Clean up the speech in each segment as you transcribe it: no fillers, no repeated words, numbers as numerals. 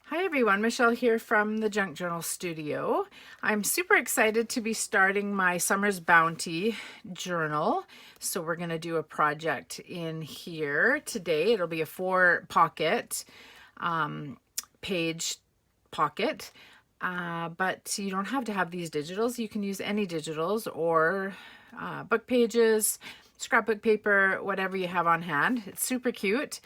Hi everyone, Michelle here from the Junk Journal Studio. I'm super excited to be starting my Summer's Bounty journal. So we're going to do a project in here today. It'll be a 4-pocket page pocket, but you don't have to have these digitals. You can use any digitals or book pages, scrapbook paper, whatever you have on hand. It's super cute.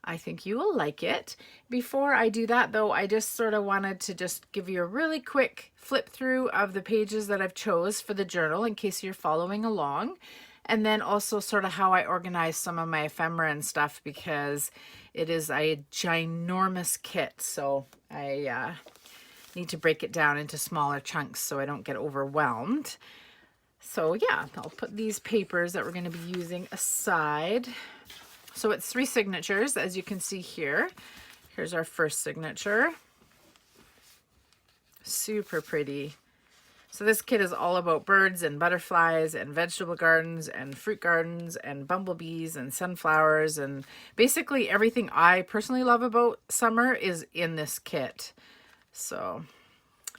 I think you will like it. Before I do that though, I just sort of wanted to just give you a really quick flip through of the pages that I've chose for the journal in case you're following along. And then also sort of how I organize some of my ephemera and stuff because it is a ginormous kit. So I need to break it down into smaller chunks so I don't get overwhelmed. So yeah, I'll put these papers that we're going to be using aside. So it's 3 signatures, as you can see here. Here's our first signature. Super pretty. So this kit is all about birds and butterflies and vegetable gardens and fruit gardens and bumblebees and sunflowers, and basically everything I personally love about summer is in this kit. So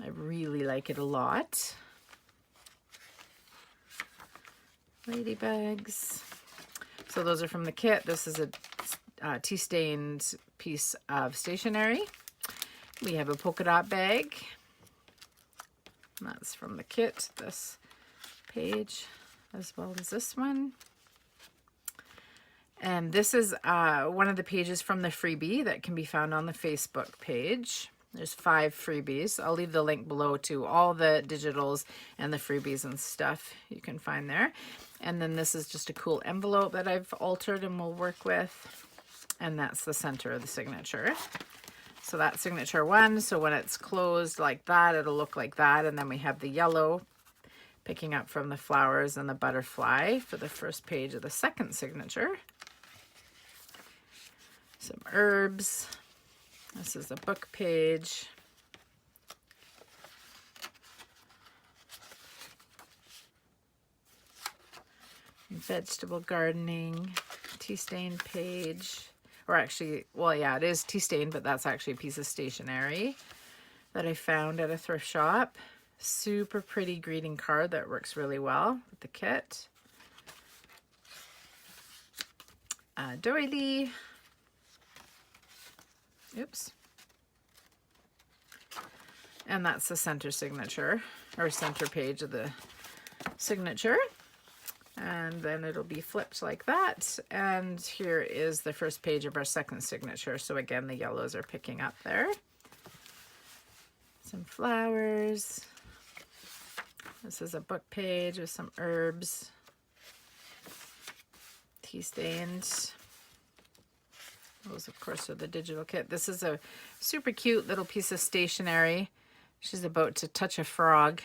I really like it a lot. Ladybugs. So those are from the kit. This is a tea-stained piece of stationery. We have a polka dot bag. That's from the kit, this page, as well as this one. And this is one of the pages from the freebie that can be found on the Facebook page. There's 5 freebies. I'll leave the link below to all the digitals and the freebies and stuff you can find there. And then this is just a cool envelope that I've altered and will work with. And that's the center of the signature. So that's signature 1. So when it's closed like that, it'll look like that. And then we have the yellow picking up from the flowers and the butterfly for the first page of the second signature. Some herbs. This is a book page. Vegetable gardening, tea-stained page. Or actually, well, yeah, it is tea-stained, but that's actually a piece of stationery that I found at a thrift shop. Super pretty greeting card that works really well with the kit. Doily. Oops. And that's the center signature, or center page of the signature. And then it'll be flipped like that. And here is the first page of our second signature. So again, the yellows are picking up there. Some flowers. This is a book page with some herbs. Tea-stained. Those, of course, are the digital kit. This is a super cute little piece of stationery. She's about to touch a frog.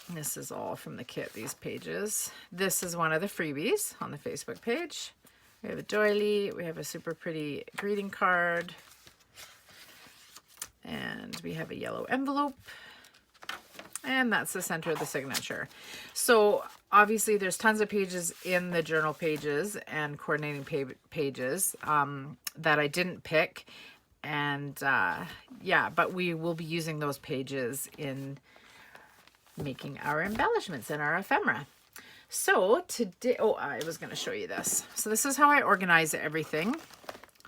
This is all from the kit, these pages. This is one of the freebies on the Facebook page. We have a doily. We have a super pretty greeting card. And we have a yellow envelope. And that's the center of the signature. So obviously there's tons of pages in the journal pages and coordinating pages that I didn't pick. And yeah, but we will be using those pages in making our embellishments and our ephemera. So today, oh, I was going to show you this. So this is how I organize everything.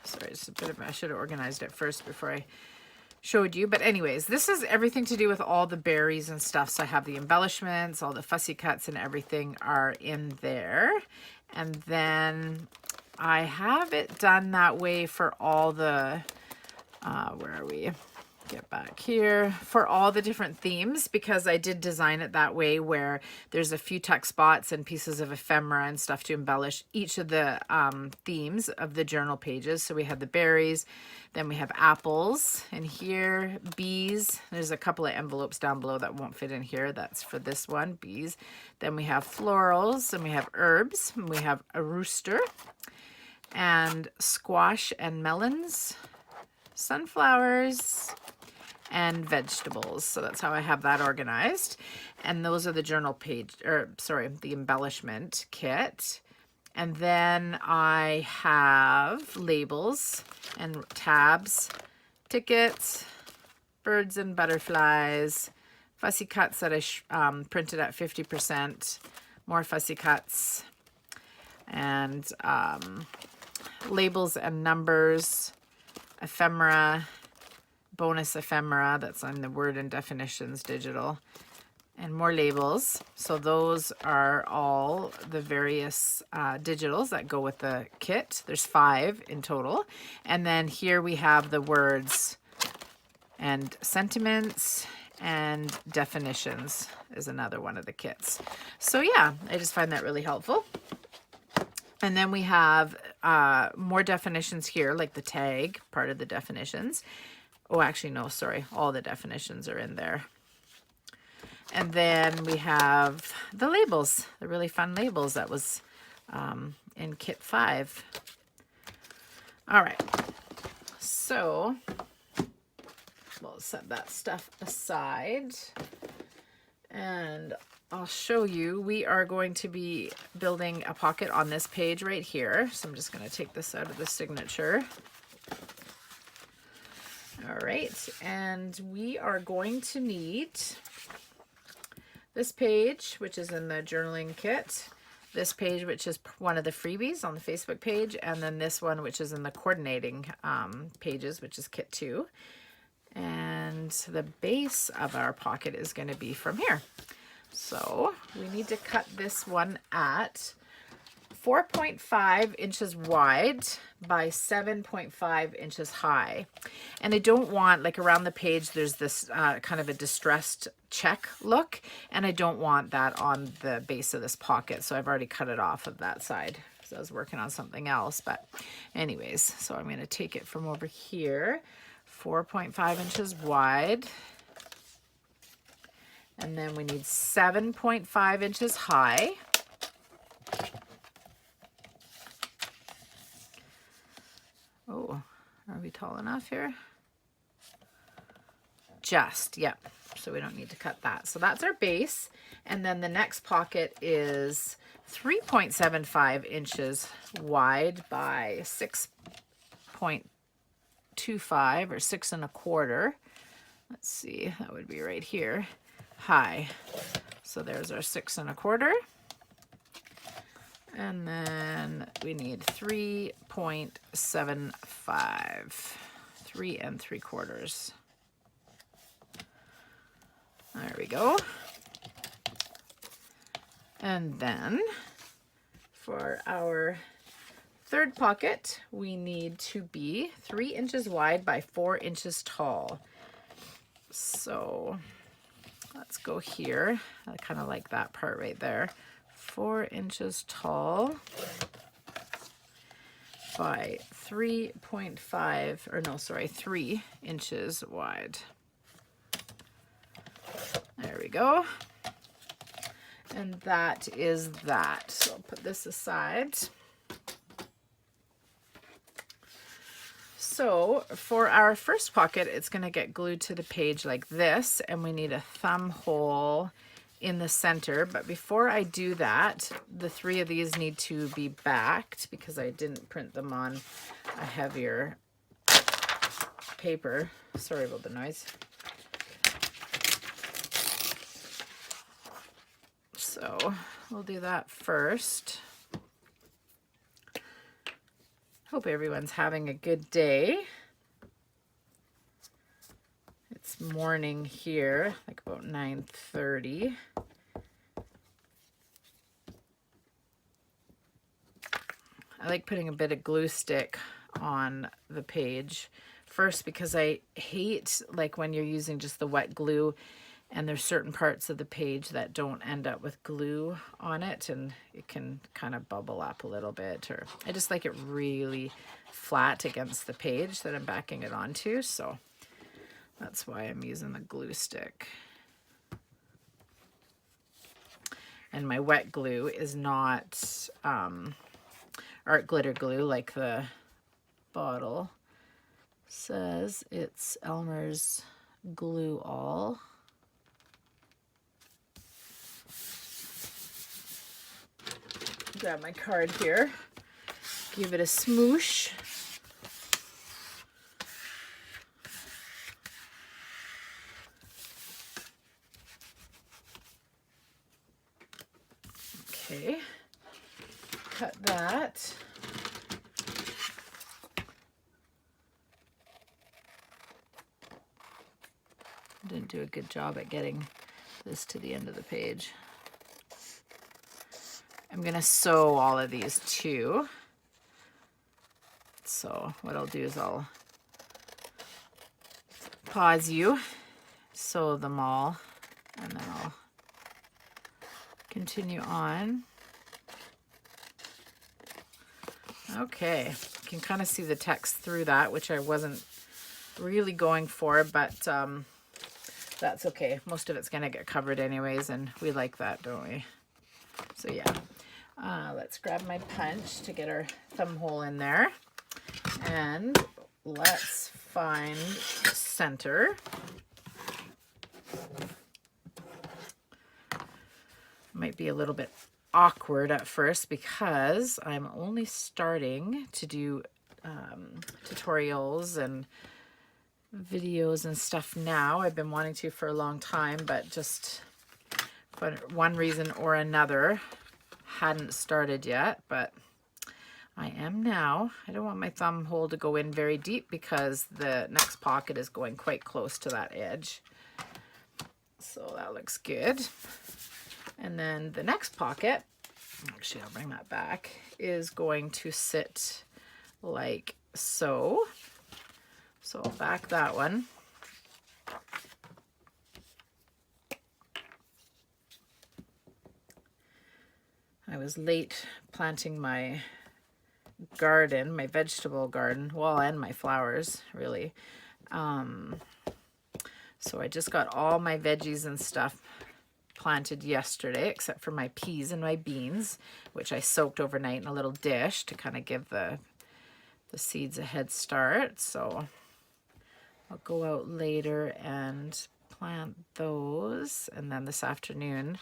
Sorry, it's a bit of, I should have organized it first before I showed you. But anyways, this is everything to do with all the berries and stuff. So I have the embellishments, all the fussy cuts and everything are in there. And then I have it done that way for all the, where are we? Get back here, for all the different themes, because I did design it that way where there's a few tuck spots and pieces of ephemera and stuff to embellish each of the themes of the journal pages. So we have the berries, then we have apples in here, bees. There's a couple of envelopes down below that won't fit in here. That's for this one, bees. Then we have florals, and we have herbs, and we have a rooster, and squash and melons, sunflowers, and vegetables. So that's how I have that organized. And those are the journal page, or sorry, the embellishment kit. And then I have labels and tabs, tickets, birds and butterflies, fussy cuts that I printed at 50%, more fussy cuts, and labels and numbers, ephemera, bonus ephemera, that's on the word and definitions digital, and more labels. So those are all the various digitals that go with the kit. There's 5 in total. And then here we have the words and sentiments and definitions is another one of the kits. So yeah, I just find that really helpful. And then we have more definitions here, like the tag, part of the definitions. Oh, actually, no, sorry. All the definitions are in there. And then we have the labels, the really fun labels that was in kit 5. All right. So we'll set that stuff aside. And I'll show you, we are going to be building a pocket on this page right here. So I'm just going to take this out of the signature. All right, and we are going to need this page, which is in the journaling kit, this page, which is one of the freebies on the Facebook page, and then this one, which is in the coordinating pages, which is kit 2. And the base of our pocket is going to be from here. So we need to cut this one at 4.5 inches wide by 7.5 inches high. And I don't want, like around the page, there's this kind of a distressed check look, and I don't want that on the base of this pocket. So I've already cut it off of that side because I was working on something else. But anyways, so I'm going to take it from over here, 4.5 inches wide. And then we need 7.5 inches high. Oh, are we tall enough here? Just, yep. So we don't need to cut that. So that's our base. And then the next pocket is 3.75 inches wide by 6.25 or 6 1/4. Let's see, that would be right here. High. So there's our 6 1/4. And then we need 3.75, 3 3/4. There we go. And then for our third pocket, we need to be 3 inches wide by 4 inches tall. So let's go here. I kind of like that part right there. 4 inches tall by 3.5, or no, sorry, 3 inches wide. There we go. And that is that. So I'll put this aside. So for our first pocket, it's going to get glued to the page like this, and we need a thumb hole in the center. But before I do that, the 3 of these need to be backed because I didn't print them on a heavier paper. Sorry about the noise. So we'll do that first. Hope everyone's having a good day. It's morning here, like about 9:30. I like putting a bit of glue stick on the page first because I hate like when you're using just the wet glue and there's certain parts of the page that don't end up with glue on it and it can kind of bubble up a little bit, or I just like it really flat against the page that I'm backing it onto. So that's why I'm using the glue stick. And my wet glue is not art glitter glue like the bottle says. It's Elmer's Glue All. grab my card here, give it a smoosh. Okay, cut that. Didn't do a good job at getting this to the end of the page. I'm gonna sew all of these too. So what I'll do is I'll pause you, sew them all, and then I'll continue on. Okay, you can kind of see the text through that, which I wasn't really going for, but that's okay. Most of it's gonna get covered anyways, and we like that, don't we? So yeah, let's grab my punch to get our thumb hole in there, and let's find the center. Might be a little bit awkward at first because I'm only starting to do tutorials and videos and stuff now. I've been wanting to for a long time, but just for one reason or another hadn't started yet, but I am now. I don't want my thumb hole to go in very deep because the next pocket is going quite close to that edge. So that looks good. And then the next pocket, actually I'll bring that back, is going to sit like so. So I'll back that one. I was late planting my garden, my vegetable garden, well, and my flowers, really. So I just got all my veggies and stuff planted yesterday, except for my peas and my beans, which I soaked overnight in a little dish to kind of give the seeds a head start. So I'll go out later and plant those, and then this afternoon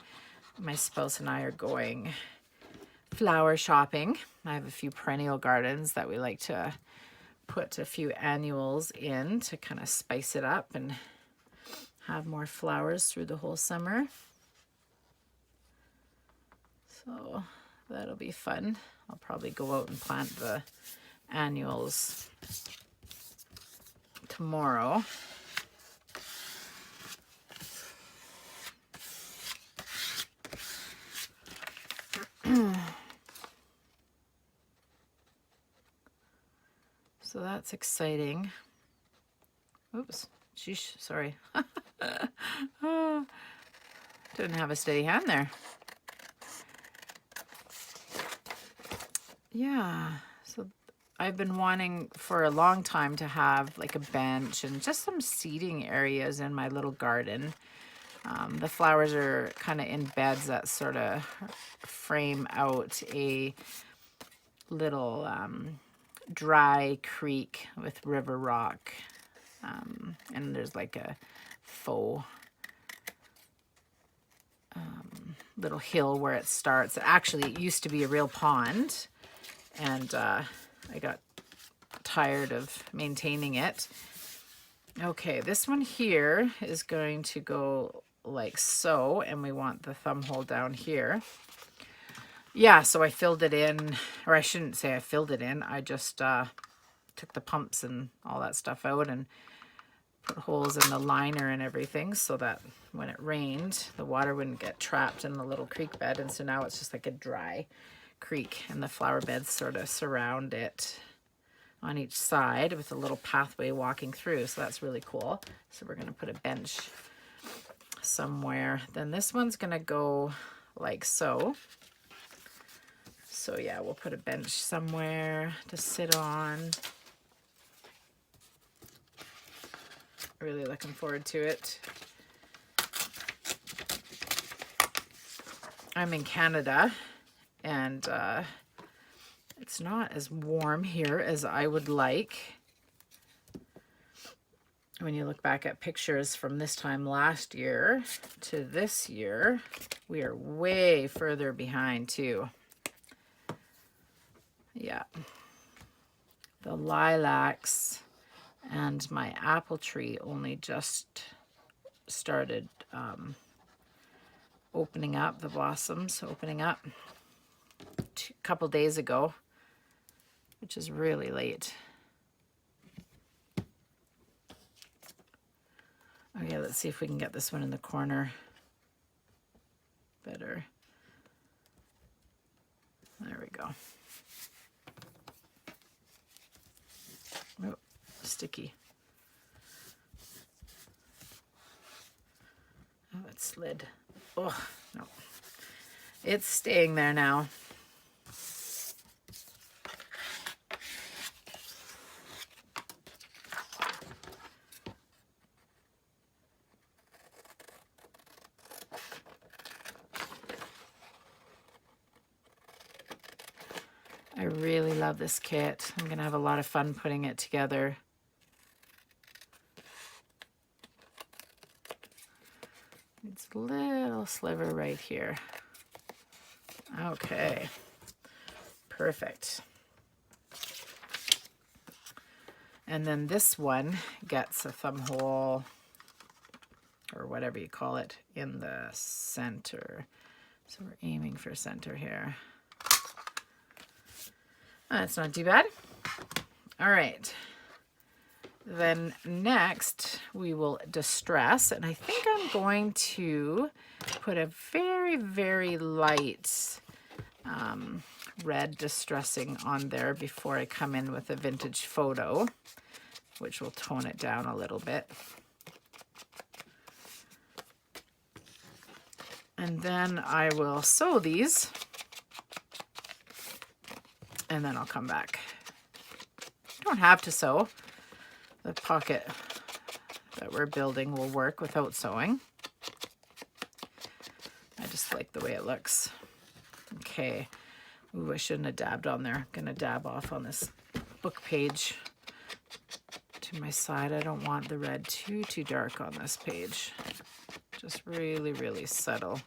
my spouse and I are going flower shopping. I have a few perennial gardens that we like to put a few annuals in to kind of spice it up and have more flowers through the whole summer. So that'll be fun. I'll probably go out and plant the annuals tomorrow. So that's exciting. Oops, sheesh, sorry. Didn't have a steady hand there. Yeah, so I've been wanting for a long time to have like a bench and just some seating areas in my little garden. The flowers are kind of in beds that sort of frame out a little dry creek with river rock. And there's like a faux little hill where it starts. Actually, it used to be a real pond, and I got tired of maintaining it. Okay, this one here is going to go like so, and we want the thumb hole down here. Yeah, so I filled it in, or I shouldn't say I filled it in. I just took the pumps and all that stuff out and put holes in the liner and everything so that when it rained, the water wouldn't get trapped in the little creek bed. And so now it's just like a dry creek, and the flower beds sort of surround it on each side with a little pathway walking through. So that's really cool. So we're going to put a bench somewhere. Then this one's going to go like so. So yeah, we'll put a bench somewhere to sit on. Really looking forward to it. I'm in Canada, and it's not as warm here as I would like. When you look back at pictures from this time last year to this year, we are way further behind too. Yeah. The lilacs and my apple tree only just started opening up, the blossoms opening up a couple days ago, which is really late. Okay, let's see if we can get this one in the corner better. There we go. Oh, sticky. Oh, it slid. Oh, no. It's staying there now. I really love this kit. I'm going to have a lot of fun putting it together. It's a little sliver right here. Okay, perfect. And then this one gets a thumb hole, or whatever you call it, in the center. So we're aiming for center here. That's not too bad. All right. Then next we will distress, and I think I'm going to put a very, very light red distressing on there before I come in with a vintage photo, which will tone it down a little bit. And then I will sew these, and then I'll come back. You don't have to sew. The pocket that we're building will work without sewing. I just like the way it looks. Okay. Ooh, I shouldn't have dabbed on there. I'm gonna dab off on this book page to my side. I don't want the red too dark on this page. Just really, really subtle.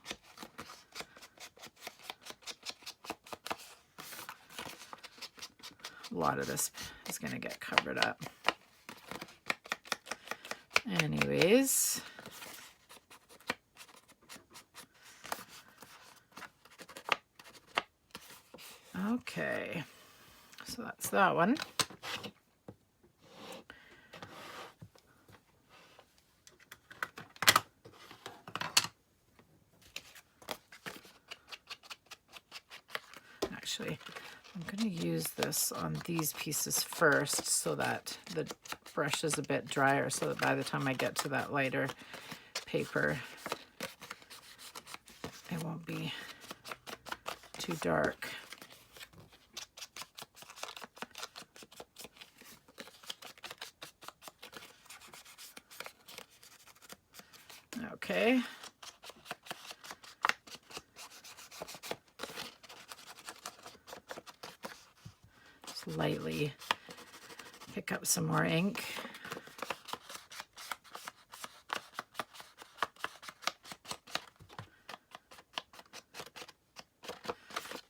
A lot of this is gonna get covered up. Anyways, okay, so that's that one. Actually, I'm going to use this on these pieces first so that the brush is a bit drier, so that by the time I get to that lighter paper, it won't be too dark. Okay. Just lightly pick up some more ink.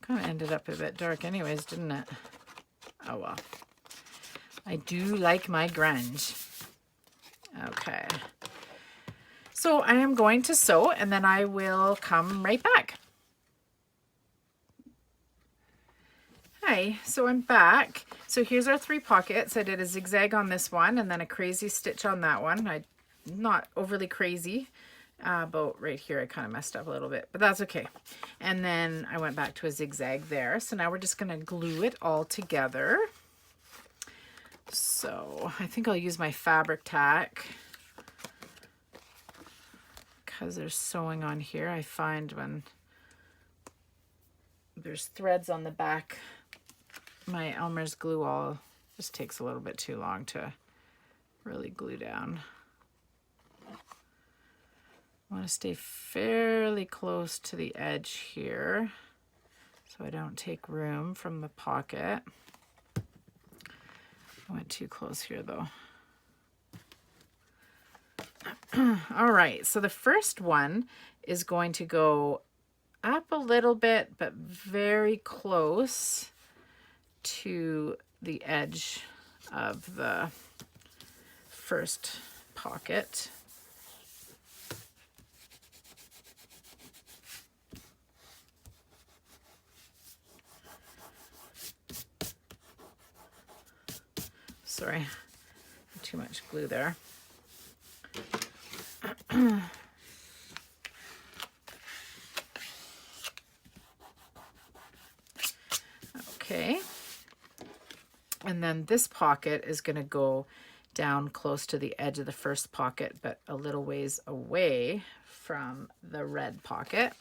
Kind of ended up a bit dark anyways, didn't it? Oh well. I do like my grunge. Okay. So I am going to sew, and then I will come right back. Hi, so I'm back. So here's our 3 pockets. I did a zigzag on this one and then a crazy stitch on that one. Not overly crazy. About right here I kind of messed up a little bit, but that's okay. And then I went back to a zigzag there. So now we're just going to glue it all together. So I think I'll use my fabric tack because there's sewing on here. I find when there's threads on the back, my Elmer's glue all just takes a little bit too long to really glue down. I want to stay fairly close to the edge here so I don't take room from the pocket. I went too close here though. All right, so the first one is going to go up a little bit, but very close to the edge of the first pocket. Sorry, too much glue there. Okay. And then this pocket is going to go down close to the edge of the first pocket, but a little ways away from the red pocket.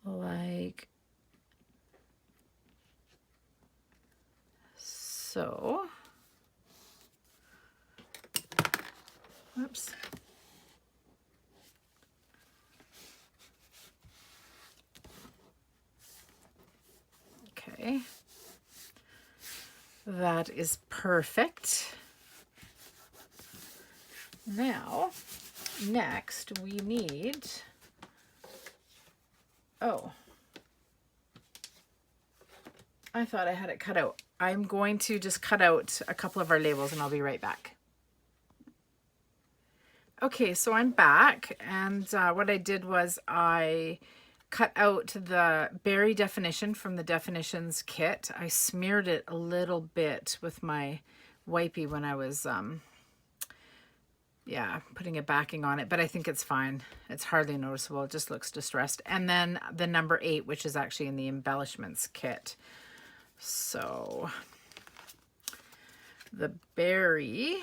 Like so. Oops. Okay. That is perfect. Now, next we need, oh, I thought I had it cut out. I'm going to just cut out a couple of our labels and I'll be right back. Okay, so I'm back, and what I did was I cut out the berry definition from the definitions kit. I smeared it a little bit with my wipey when I was yeah, putting a backing on it, but I think it's fine. It's hardly noticeable. It just looks distressed. And then the number 8, which is actually in the embellishments kit. So the berry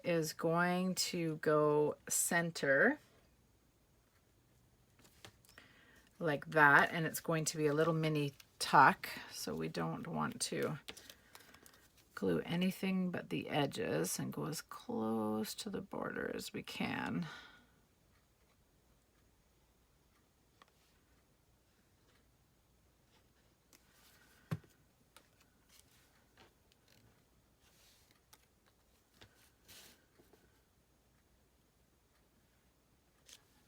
is going to go center like that, and it's going to be a little mini tuck, so we don't want to glue anything but the edges, and go as close to the border as we can.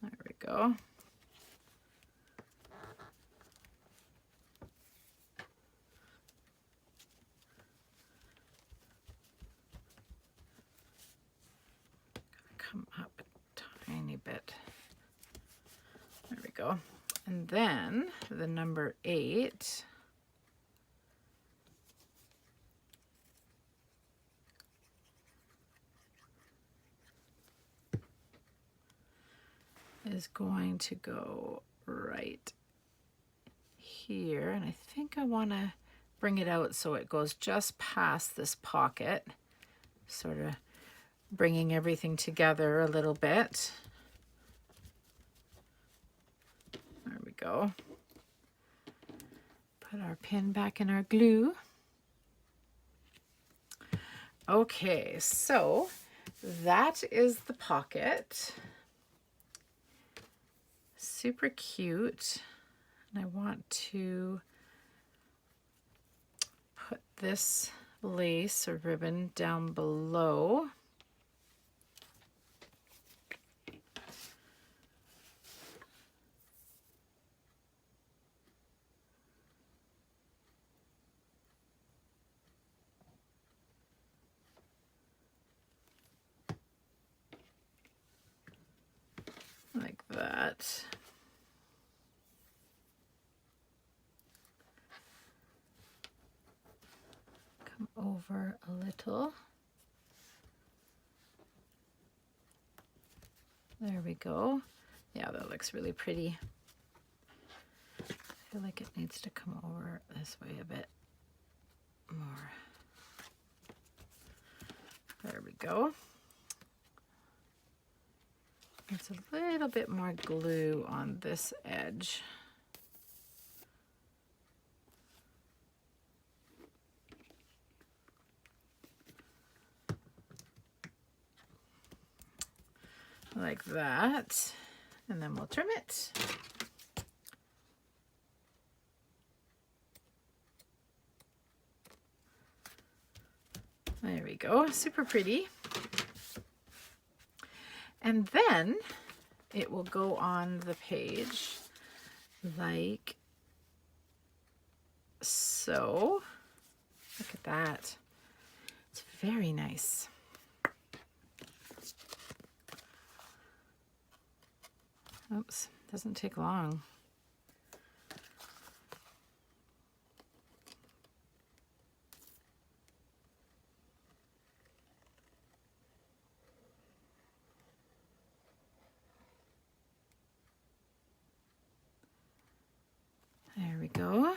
There we go. Come up a tiny bit. There we go. And then the number 8 is going to go right here, and I think I want to bring it out so it goes just past this pocket, sort of bringing everything together a little bit. There we go. Put our pin back in our glue. Okay, so that is the pocket. Super cute. And I want to put this lace or ribbon down below. Like that. Come over a little. There we go. Yeah, that looks really pretty. I feel like it needs to come over this way a bit more. There we go. It's a little bit more glue on this edge. Like that. And then we'll trim it. There we go, super pretty. And then it will go on the page like so. Look at that. It's very nice. Oops, doesn't take long. There we go.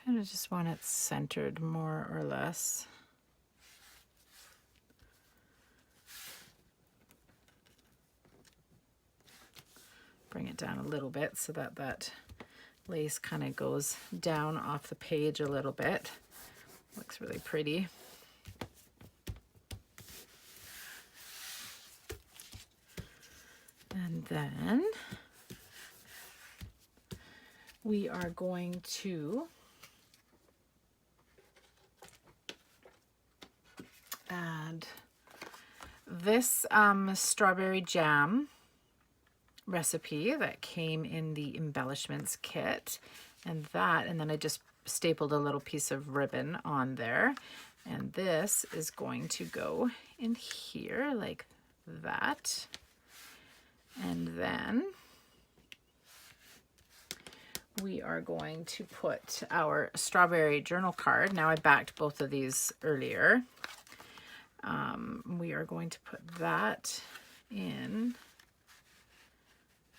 Kind of just want it centered more or less. Bring it down a little bit so that that lace kind of goes down off the page a little bit. Looks really pretty. And then we are going to add this strawberry jam recipe that came in the Embellishments kit, and then I just stapled a little piece of ribbon on there, and this is going to go in here like that. And then we are going to put our strawberry journal card. Now I backed both of these earlier. We are going to put that in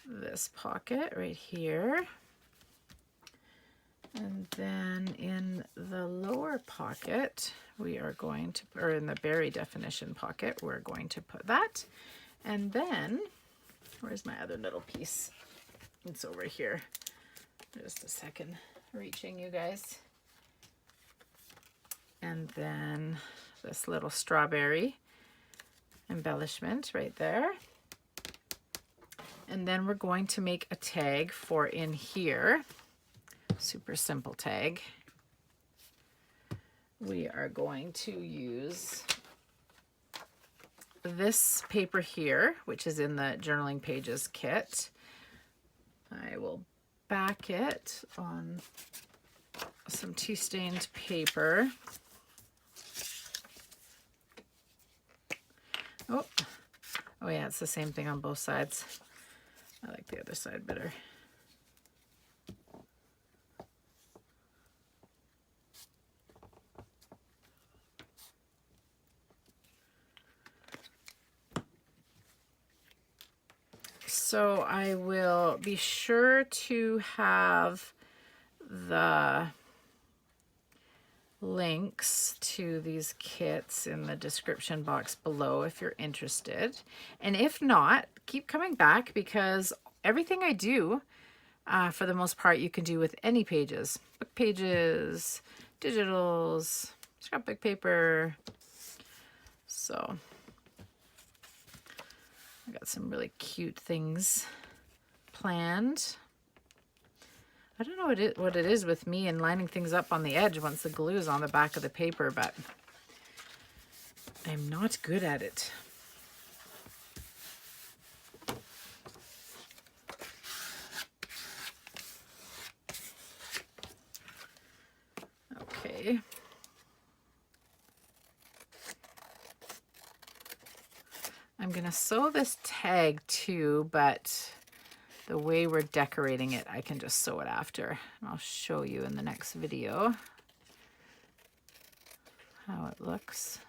this pocket right here. And then in the lower pocket, we are going to, or in the berry definition pocket, we're going to put that. And then, where's my other little piece? It's over here. Just a second, reaching, you guys. And then this little strawberry embellishment right there. And then we're going to make a tag for in here. Super simple tag. We are going to use this paper here, which is in the Journaling Pages kit. I will back it on some tea stained paper. Oh yeah, it's the same thing on both sides. I like the other side better. So I will be sure to have the links to these kits in the description box below if you're interested. And if not, keep coming back, because everything I do, for the most part, you can do with any pages. Book pages, digitals, scrapbook paper. So I got some really cute things planned. I don't know what it is with me and lining things up on the edge once the glue is on the back of the paper, but I'm not good at it. Okay. I'm gonna sew this tag too, but the way we're decorating it, I can just sew it after. And I'll show you in the next video how it looks.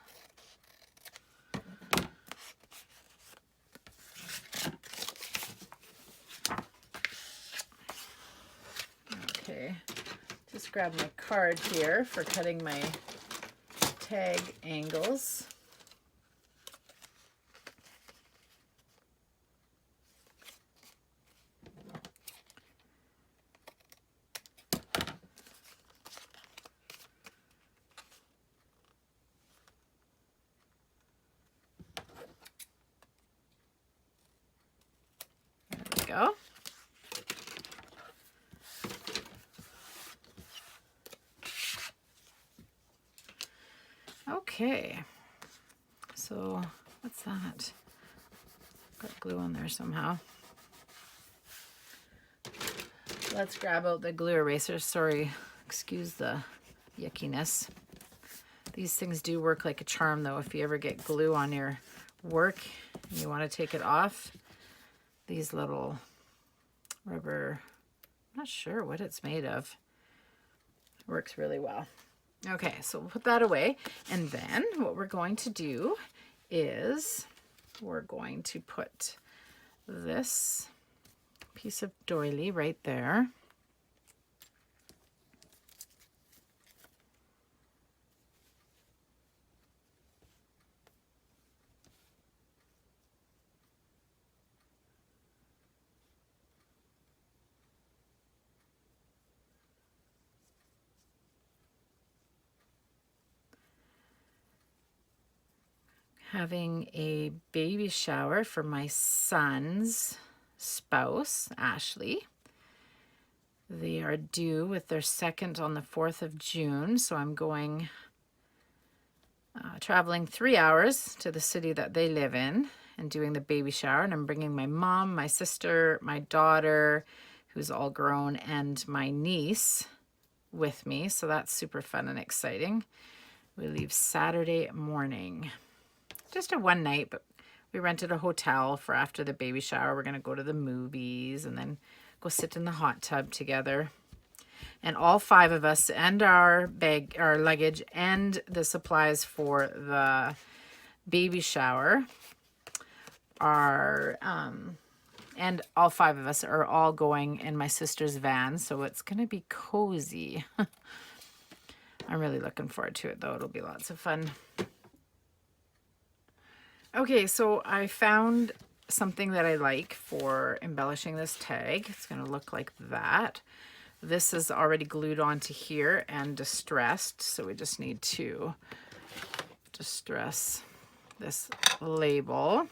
Okay, just grab my card here for cutting my tag angles. Okay, so what's that? Got glue on there somehow. Let's grab out the glue eraser. Sorry, excuse the yuckiness. These things do work like a charm though. If you ever get glue on your work and you want to take it off, these little rubber, I'm not sure what it's made of, works really well. Okay, so we'll put that away. And then what we're going to do is we're going to put this piece of doily right there. Having a baby shower for my son's spouse, Ashley. They are due with their second on the 4th of June, so I'm going traveling 3 hours to the city that they live in and doing the baby shower. And I'm bringing my mom, my sister, my daughter, who's all grown, and my niece with me. So that's super fun and exciting. We leave Saturday morning. Just a one night, but we rented a hotel for after the baby shower. We're going to go to the movies and then go sit in the hot tub together. And all 5 of us and our luggage and the supplies for the baby shower are, and all 5 of us are all going in my sister's van. So it's going to be cozy. I'm really looking forward to it though. It'll be lots of fun. Okay, so I found something that I like for embellishing this tag. It's going to look like that. This is already glued onto here and distressed, so we just need to distress this label. And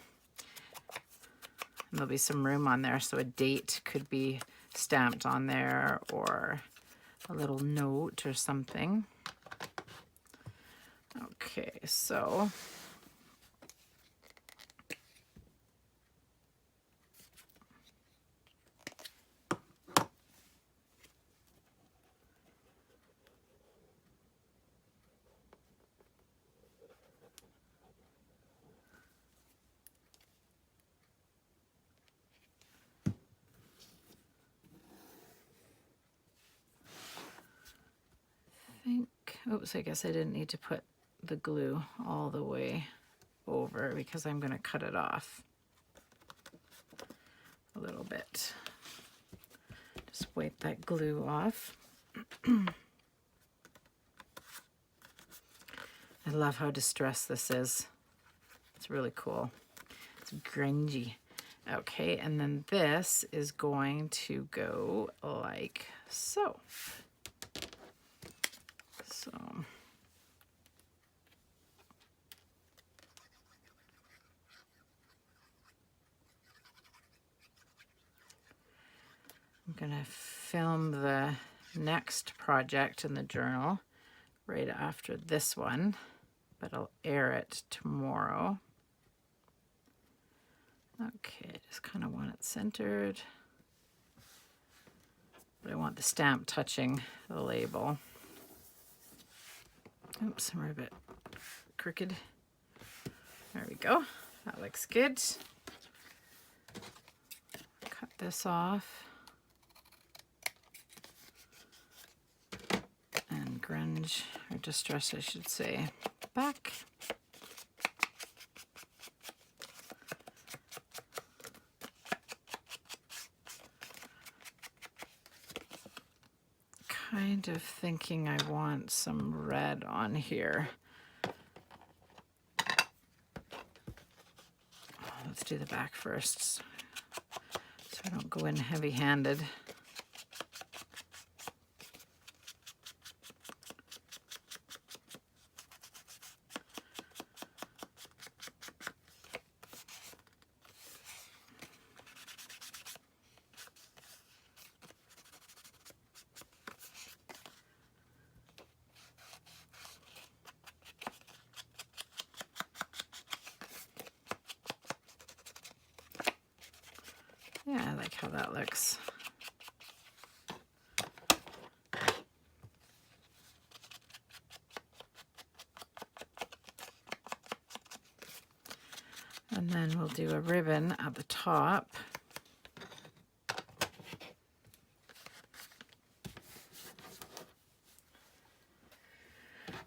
there'll be some room on there, so a date could be stamped on there or a little note or something. Okay, so oops, I guess I didn't need to put the glue all the way over because I'm going to cut it off a little bit. Just wipe that glue off. I love how distressed this is. It's really cool. It's grungy. Okay, and then this is going to go like so. So I'm gonna film the next project in the journal right after this one, but I'll air it tomorrow. Okay, I just kind of want it centered, but I want the stamp touching the label. Oops, we're a bit crooked. There we go. That looks good. Cut this off. And grunge, or distress I should say, back. Kind of thinking I want some red on here. Let's do the back first so I don't go in heavy-handed. Yeah, I like how that looks. And then we'll do a ribbon at the top.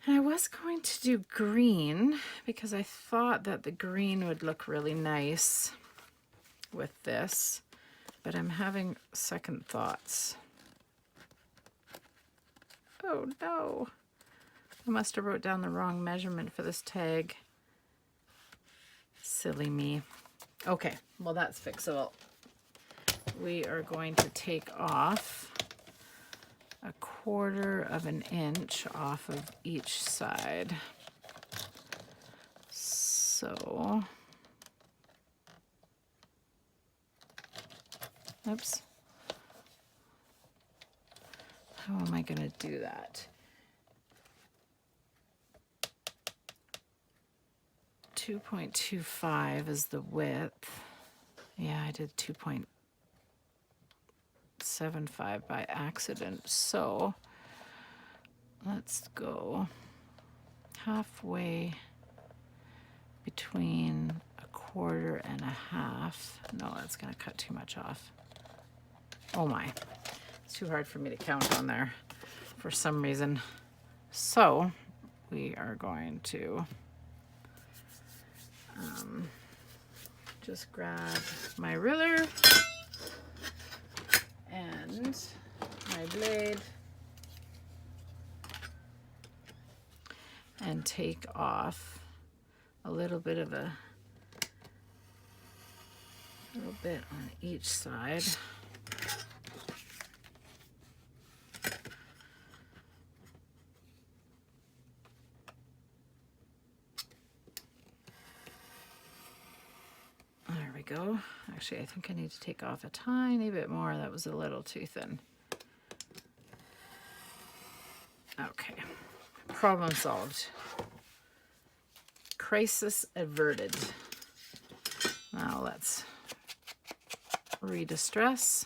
And I was going to do green because I thought that the green would look really nice with this, but I'm having second thoughts. Oh no, I must have wrote down the wrong measurement for this tag. Silly me. Okay, well that's fixable. We are going to take off 1/4 of an inch off of each side. So, oops. How am I going to do that? 2.25 is the width. Yeah, I did 2.75 by accident. So let's go halfway between 1/4 and 1/2. No, that's going to cut too much off. Oh my, it's too hard for me to count on there for some reason. So we are going to just grab my ruler and my blade and take off a little bit on each side. There we go. Actually, I think I need to take off a tiny bit more. That was a little too thin. Okay, problem solved. Crisis averted. Now let's redistress.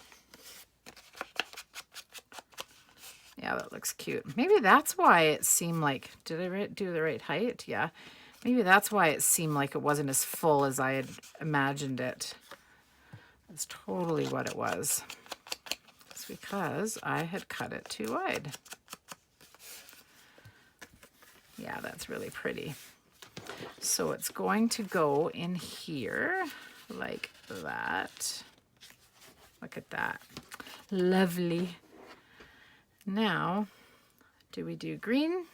Yeah, that looks cute. Maybe that's why it seemed like, did I do the right height? Yeah. Maybe that's why it seemed like it wasn't as full as I had imagined it. That's totally what it was. It's because I had cut it too wide. Yeah, that's really pretty. So it's going to go in here like that. Look at that. Lovely. Now, do we do green?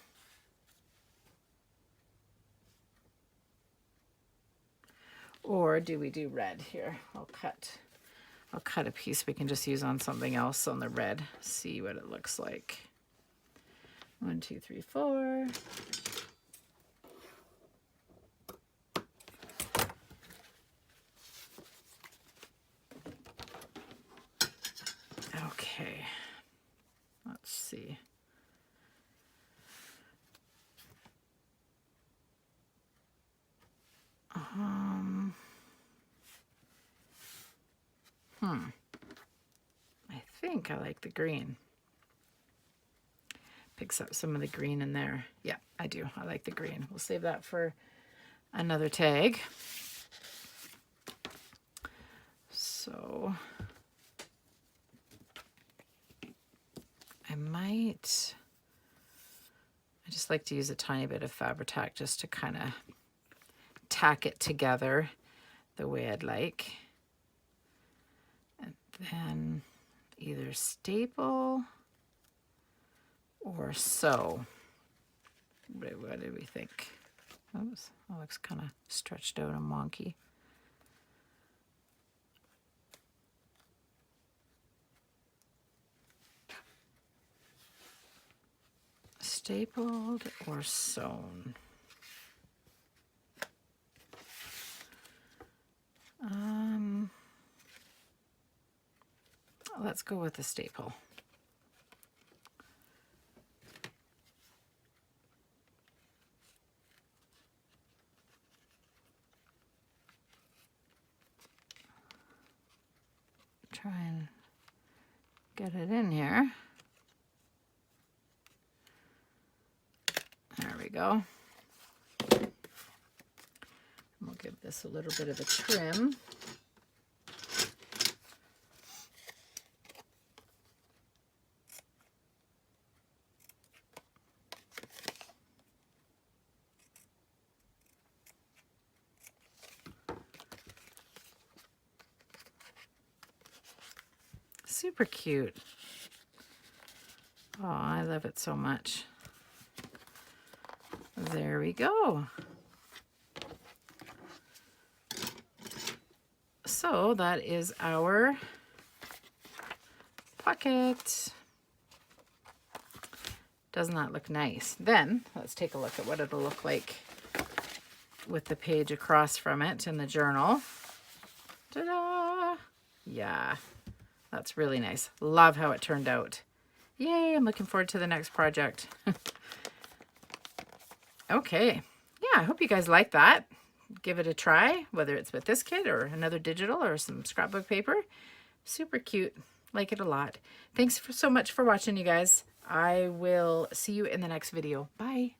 Or do we do red here? I'll cut a piece we can just use on something else on the red. See what it looks like. 1, 2, 3, 4. Okay. Let's see. I think I like the green. Picks up some of the green in there. Yeah, I do. I like the green. We'll save that for another tag. So I just like to use a tiny bit of Fabri-Tac just to kind of tack it together the way I'd like. And then either staple or sew. What do we think? Oops, that looks kind of stretched out and wonky. Stapled or sewn? Let's go with the staple. try and get it in here. There we go. We'll give this a little bit of a trim. Super cute. Oh, I love it so much. There we go. So that is our pocket. Doesn't that look nice? Then let's take a look at what it'll look like with the page across from it in the journal. Ta-da! Yeah, that's really nice. Love how it turned out. Yay, I'm looking forward to the next project. Okay, yeah, I hope you guys like that. Give it a try, whether it's with this kit or another digital or some scrapbook paper. Super cute. Like it a lot. Thanks so much for watching, you guys. I will see you in the next video. Bye.